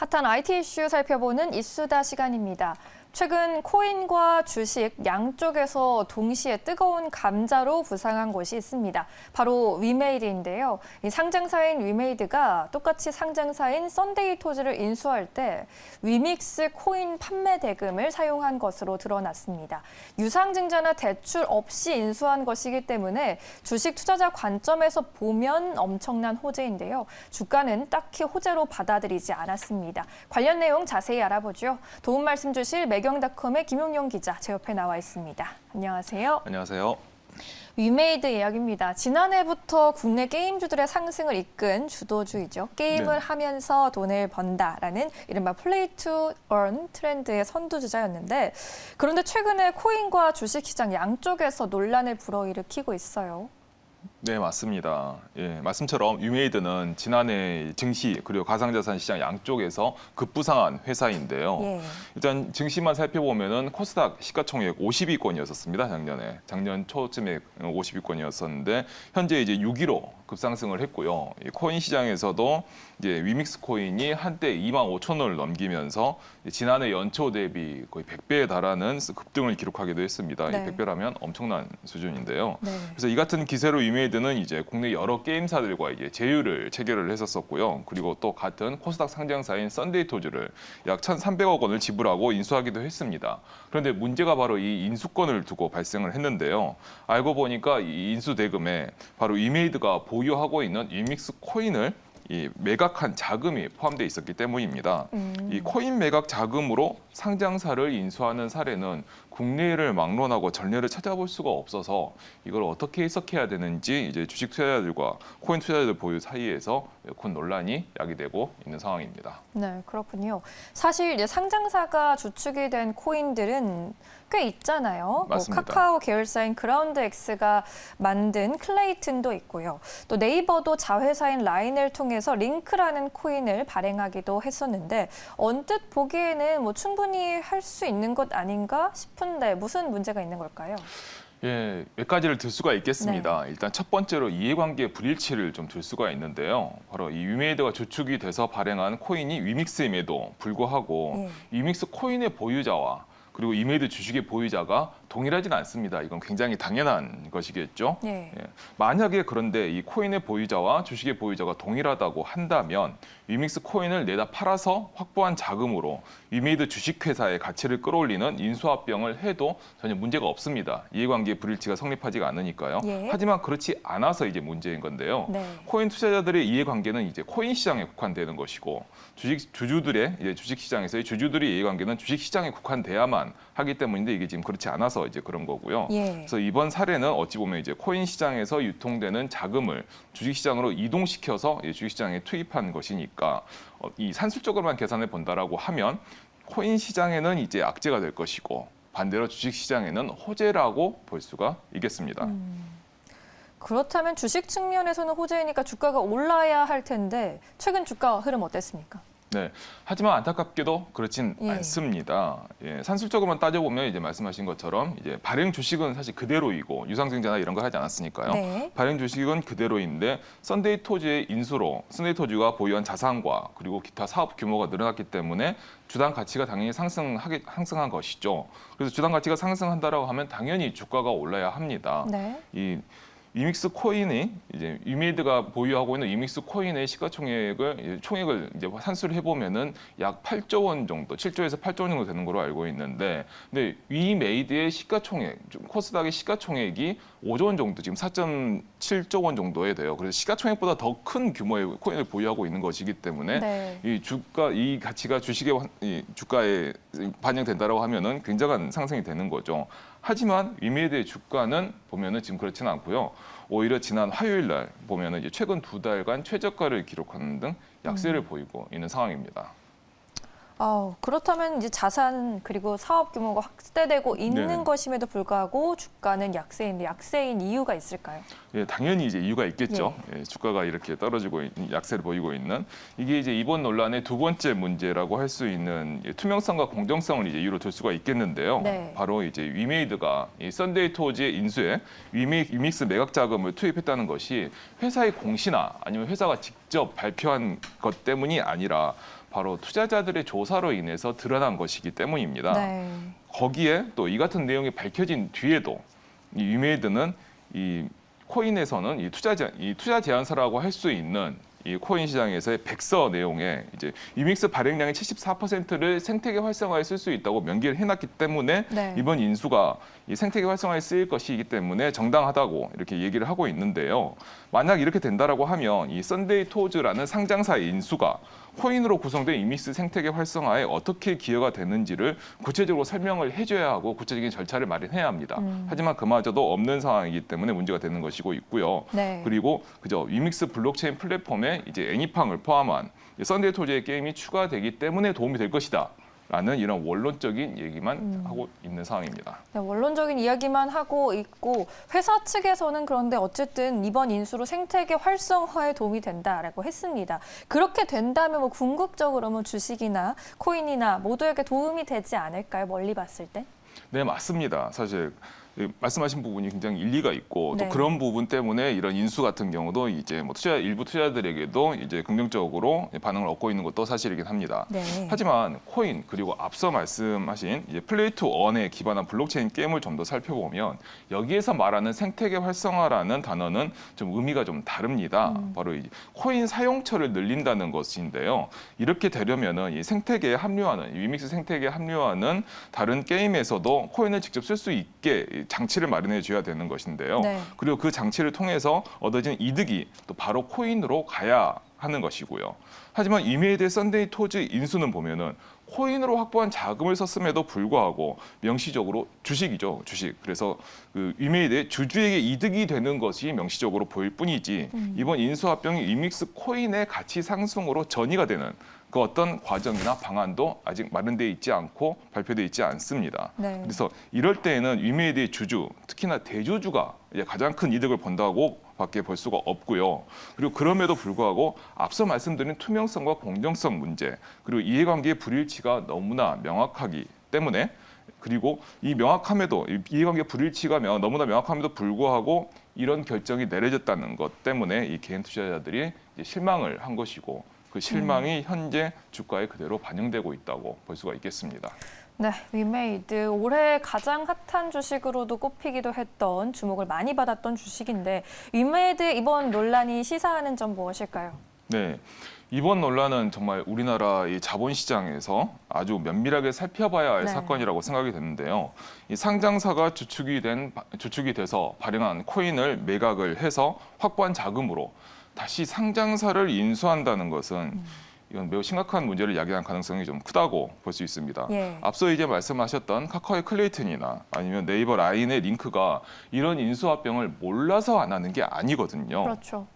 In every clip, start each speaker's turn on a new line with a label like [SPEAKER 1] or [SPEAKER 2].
[SPEAKER 1] 핫한 IT 이슈 살펴보는 이슈다 시간입니다. 최근 코인과 주식 양쪽에서 동시에 뜨거운 감자로 부상한 곳이 있습니다. 바로 위메이드인데요. 이 상장사인 위메이드가 똑같이 상장사인 썬데이토즈를 인수할 때 위믹스 코인 판매 대금을 사용한 것으로 드러났습니다. 유상증자나 대출 없이 인수한 것이기 때문에 주식 투자자 관점에서 보면 엄청난 호재인데요. 주가는 딱히 호재로 받아들이지 않았습니다. 관련 내용 자세히 알아보죠. 도움 말씀 주실 매경닷컴의 김용용 기자 제 옆에 나와 있습니다. 안녕하세요.
[SPEAKER 2] 안녕하세요.
[SPEAKER 1] 위메이드 이야기입니다. 지난해부터 국내 게임주들의 상승을 이끈 주도주이죠. 게임을 하면서 돈을 번다라는 이른바 플레이 투 earn 트렌드의 선두주자였는데 그런데 최근에 코인과 주식시장 양쪽에서 논란을 불어일으키고 있어요.
[SPEAKER 2] 네, 맞습니다. 말씀처럼 위메이드는 지난해 증시 그리고 가상자산 시장 양쪽에서 급부상한 회사인데요. 일단 증시만 살펴보면은 코스닥 시가총액 50위권이었습니다. 작년 초쯤에 50위권이었었는데 현재 이제 6위로 급상승을 했고요. 코인 시장에서도 이제 위믹스 코인이 한때 25,000원을 넘기면서 지난해 연초 대비 거의 100배에 달하는 급등을 기록하기도 했습니다. 이 100배라면 엄청난 수준인데요. 그래서 이 같은 기세로 위메이드는 이제 국내 여러 게임사들과 이제 제휴를 체결을 했었었고요. 그리고 또 같은 코스닥 상장사인 썬데이토즈를 약 1,300억 원을 지불하고 인수하기도 했습니다. 그런데 문제가 바로 이 인수권을 두고 발생을 했는데요. 알고 보니까 이 인수 대금에 바로 위메이드가 보유하고 있는 위믹스 코인을 이 매각한 자금이 포함되어 있었기 때문입니다. 이 코인 매각 자금으로 상장사를 인수하는 사례는 국내를 막론하고 전례를 찾아볼 수가 없어서 이걸 어떻게 해석해야 되는지 이제 주식 투자자들과 코인 투자자들 보유 사이에서 큰 논란이 야기되고 있는 상황입니다.
[SPEAKER 1] 네, 그렇군요. 사실 이제 상장사가 주축이 된 코인들은 꽤 있잖아요.
[SPEAKER 2] 맞습니다.
[SPEAKER 1] 카카오 계열사인 그라운드엑스가 만든 클레이튼도 있고요. 또 네이버도 자회사인 라인을 통해서 링크라는 코인을 발행하기도 했었는데 언뜻 보기에는 뭐 충분히 할 수 있는 것 아닌가 싶은데 무슨 문제가 있는 걸까요?
[SPEAKER 2] 몇 가지를 들 수가 있겠습니다. 일단 첫 번째로 이해관계 불일치를 좀 들 수가 있는데요. 바로 이 위메이드가 주축이 돼서 발행한 코인이 위믹스임에도 불구하고 위믹스 코인의 보유자와 그리고 위메이드 주식의 보유자가 동일하진 않습니다. 이건 굉장히 당연한 것이겠죠. 만약에 그런데 이 코인의 보유자와 주식의 보유자가 동일하다고 한다면 위믹스 코인을 내다 팔아서 확보한 자금으로 위메이드 주식회사의 가치를 끌어올리는 인수합병을 해도 전혀 문제가 없습니다. 이해관계 불일치가 성립하지가 않으니까요. 하지만 그렇지 않아서 이제 문제인 건데요. 코인 투자자들의 이해관계는 이제 코인 시장에 국한되는 것이고 주주들의 이제 주식 시장에서의 주주들의 이해관계는 주식 시장에 국한돼야만 하기 때문인데 이게 지금 그렇지 않아서 이제 그런 거고요. 그래서 이번 사례는 어찌 보면 이제 코인 시장에서 유통되는 자금을 주식 시장으로 이동시켜서 주식 시장에 투입한 것이니까 이 산술적으로만 계산해 본다라고 하면 코인 시장에는 이제 악재가 될 것이고 반대로 주식 시장에는 호재라고 볼 수가 있겠습니다.
[SPEAKER 1] 그렇다면 주식 측면에서는 호재이니까 주가가 올라야 할 텐데 최근 주가 흐름 어땠습니까?
[SPEAKER 2] 네, 하지만 안타깝게도 그렇진 않습니다. 산술적으로만 따져보면 이제 말씀하신 것처럼 이제 발행 주식은 사실 그대로이고 유상증자나 이런 걸 하지 않았으니까요. 발행 주식은 그대로인데 썬데이토즈의 인수로 썬데이토즈가 보유한 자산과 그리고 기타 사업 규모가 늘어났기 때문에 주당 가치가 당연히 상승한 것이죠. 그래서 주당 가치가 상승한다라고 하면 당연히 주가가 올라야 합니다. 이 위믹스 코인이 이제 위메이드가 보유하고 있는 위믹스 코인의 총액을 이제 산수를 해보면은 약 8조 원 정도, 7조에서 8조 원 정도 되는 걸로 알고 있는데, 근데 위메이드의 시가총액, 코스닥의 시가총액이 5조 원 정도, 지금 4.7조 원 정도에 돼요. 그래서 시가총액보다 더 큰 규모의 코인을 보유하고 있는 것이기 때문에 이 가치가 이 주가에 반영된다라고 하면은 굉장한 상승이 되는 거죠. 하지만 위메이드의 주가는 보면은 지금 그렇지는 않고요. 오히려 지난 화요일 날 보면은 이제 최근 2달간 최저가를 기록하는 등 약세를 보이고 있는 상황입니다.
[SPEAKER 1] 그렇다면 이제 자산 그리고 사업 규모가 확대되고 있는 것임에도 불구하고 주가는 약세인 이유가 있을까요?
[SPEAKER 2] 당연히 이제 이유가 있겠죠. 주가가 이렇게 떨어지고 약세를 보이고 있는 이게 이제 이번 논란의 두 번째 문제라고 할 수 있는 투명성과 공정성을 이제 이유로 들 수가 있겠는데요. 바로 이제 위메이드가 이 썬데이토즈의 인수에 위믹스 매각 자금을 투입했다는 것이 회사의 공시나 아니면 회사가 직접 직접 발표한 것 때문이 아니라 바로 투자자들의 조사로 인해서 드러난 것이기 때문입니다.
[SPEAKER 1] 네.
[SPEAKER 2] 거기에 또 이 같은 내용이 밝혀진 뒤에도 이 위메이드는 이 코인에서는 이 투자 제안사라고 할 수 있는 이 코인 시장에서의 백서 내용에 이제 위믹스 발행량의 74%를 생태계 활성화에 쓸 수 있다고 명기를 해놨기 때문에
[SPEAKER 1] 네.
[SPEAKER 2] 이번 인수가 이 생태계 활성화에 쓰일 것이기 때문에 정당하다고 이렇게 얘기를 하고 있는데요. 만약 이렇게 된다라고 하면 이 썬데이 토즈라는 상장사의 인수가 코인으로 구성된 위믹스 생태계 활성화에 어떻게 기여가 되는지를 구체적으로 설명을 해줘야 하고 구체적인 절차를 마련해야 합니다. 하지만 그마저도 없는 상황이기 때문에 문제가 되는 것이고 있고요.
[SPEAKER 1] 네.
[SPEAKER 2] 그리고 그저 위믹스 블록체인 플랫폼에 이제 애니팡을 포함한 썬데이 토즈의 게임이 추가되기 때문에 도움이 될 것이다. 라는 이런 원론적인 얘기만 하고 있는 상황입니다.
[SPEAKER 1] 네, 원론적인 이야기만 하고 있고 회사 측에서는 그런데 어쨌든 이번 인수로 생태계 활성화에 도움이 된다라고 했습니다. 그렇게 된다면 뭐 궁극적으로 뭐 주식이나 코인이나 모두에게 도움이 되지 않을까요? 멀리 봤을 때?
[SPEAKER 2] 네, 맞습니다. 사실 말씀하신 부분이 굉장히 일리가 있고
[SPEAKER 1] 네.
[SPEAKER 2] 또 그런 부분 때문에 이런 인수 같은 경우도 이제 뭐 일부 투자자들에게도 이제 긍정적으로 반응을 얻고 있는 것도 사실이긴 합니다.
[SPEAKER 1] 네.
[SPEAKER 2] 하지만 코인 그리고 앞서 말씀하신 이제 플레이 투 원에 기반한 블록체인 게임을 좀 더 살펴보면 여기에서 말하는 생태계 활성화라는 단어는 좀 의미가 좀 다릅니다. 바로 이 코인 사용처를 늘린다는 것인데요. 이렇게 되려면은 이 생태계에 합류하는 이 위믹스 생태계에 합류하는 다른 게임에서도 코인을 직접 쓸 수 있게 장치를 마련해 줘야 되는 것인데요.
[SPEAKER 1] 네.
[SPEAKER 2] 그리고 그 장치를 통해서 얻어진 이득이 또 바로 코인으로 가야 하는 것이고요. 하지만 위메이드의 썬데이 토즈 인수는 보면은 코인으로 확보한 자금을 썼음에도 불구하고 명시적으로 주식이죠, 주식. 그래서 그 위메이드의 주주에게 이득이 되는 것이 명시적으로 보일 뿐이지 이번 인수합병이 위믹스 코인의 가치 상승으로 전이가 되는 그 어떤 과정이나 방안도 아직 마련돼 있지 않고 발표돼 있지 않습니다.
[SPEAKER 1] 네.
[SPEAKER 2] 그래서 이럴 때에는 위메이드의 주주, 특히나 대주주가 이제 가장 큰 이득을 본다고 밖에 볼 수가 없고요. 그리고 그럼에도 불구하고 앞서 말씀드린 투명성과 공정성 문제, 그리고 이해관계의 불일치가 너무나 명확하기 때문에 그리고 이 명확함에도 이해관계 불일치가 너무나 명확함에도 불구하고 이런 결정이 내려졌다는 것 때문에 이 개인 투자자들이 이제 실망을 한 것이고 그 실망이 현재 주가에 그대로 반영되고 있다고 볼 수가 있겠습니다.
[SPEAKER 1] 네, 위메이드 올해 가장 핫한 주식으로도 꼽히기도 했던 주목을 많이 받았던 주식인데 위메이드 이번 논란이 시사하는 점 무엇일까요?
[SPEAKER 2] 네. 이번 논란은 정말 우리나라 이 자본시장에서 아주 면밀하게 살펴봐야 할
[SPEAKER 1] 네.
[SPEAKER 2] 사건이라고 생각이 되는데요. 이 상장사가 주축이 돼서 발행한 코인을 매각을 해서 확보한 자금으로 다시 상장사를 인수한다는 것은 이건 매우 심각한 문제를 야기할 가능성이 좀 크다고 볼 수 있습니다.
[SPEAKER 1] 예.
[SPEAKER 2] 앞서 이제 말씀하셨던 카카오의 클레이튼이나 아니면 네이버 라인의 링크가 이런 인수합병을 몰라서 안 하는 게 아니거든요.
[SPEAKER 1] 그렇죠.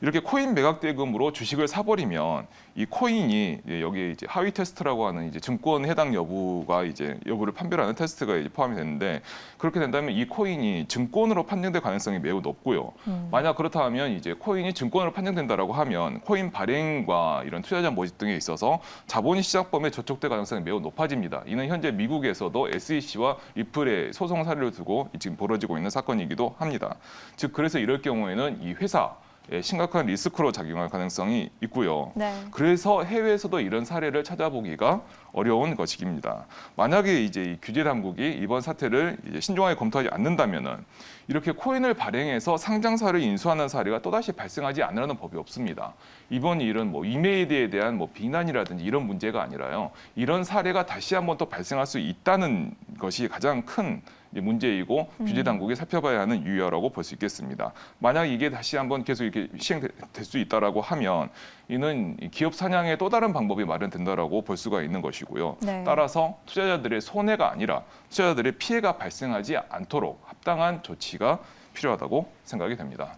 [SPEAKER 2] 이렇게 코인 매각 대금으로 주식을 사버리면 이 코인이 여기에 이제 하위 테스트라고 하는 이제 증권 해당 여부를 판별하는 테스트가 이제 포함이 되는데 그렇게 된다면 이 코인이 증권으로 판정될 가능성이 매우 높고요. 만약 그렇다면 이제 코인이 증권으로 판정된다라고 하면 코인 발행과 이런 투자자 모집 등에 있어서 자본이 시작범에 저촉될 가능성이 매우 높아집니다. 이는 현재 미국에서도 SEC와 리플의 소송 사례를 두고 지금 벌어지고 있는 사건이기도 합니다. 즉 그래서 이럴 경우에는 이 회사 심각한 리스크로 작용할 가능성이 있고요.
[SPEAKER 1] 네.
[SPEAKER 2] 그래서 해외에서도 이런 사례를 찾아보기가 어려운 것입니다. 만약에 이제 이 규제 당국이 이번 사태를 이제 신중하게 검토하지 않는다면은 이렇게 코인을 발행해서 상장사를 인수하는 사례가 또다시 발생하지 않으려는 법이 없습니다. 이번 일은 뭐 위메이드에 대한 뭐 비난이라든지 이런 문제가 아니라요. 이런 사례가 다시 한번 또 발생할 수 있다는 것이 가장 큰 문제이고 규제 당국이 살펴봐야 하는 유의라고 볼 수 있겠습니다. 만약 이게 다시 한번 계속 이렇게 시행될 수 있다라고 하면 이는 기업 사냥의 또 다른 방법이 마련된다라고 볼 수가 있는 것이고요.
[SPEAKER 1] 네.
[SPEAKER 2] 따라서 투자자들의 손해가 아니라 투자자들의 피해가 발생하지 않도록 합당한 조치가 필요하다고 생각이 됩니다.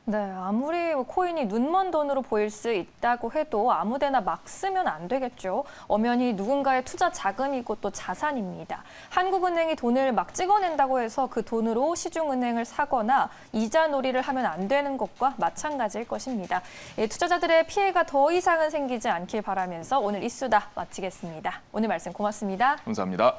[SPEAKER 1] 네, 아무리 코인이 눈먼 돈으로 보일 수 있다고 해도 아무데나 막 쓰면 안 되겠죠. 엄연히 누군가의 투자 자금이고 또 자산입니다. 한국은행이 돈을 막 찍어낸다고 해서 그 돈으로 시중은행을 사거나 이자놀이를 하면 안 되는 것과 마찬가지일 것입니다. 투자자들의 피해가 더 이상은 생기지 않길 바라면서 오늘 이수다 마치겠습니다. 오늘 말씀 고맙습니다.
[SPEAKER 2] 감사합니다.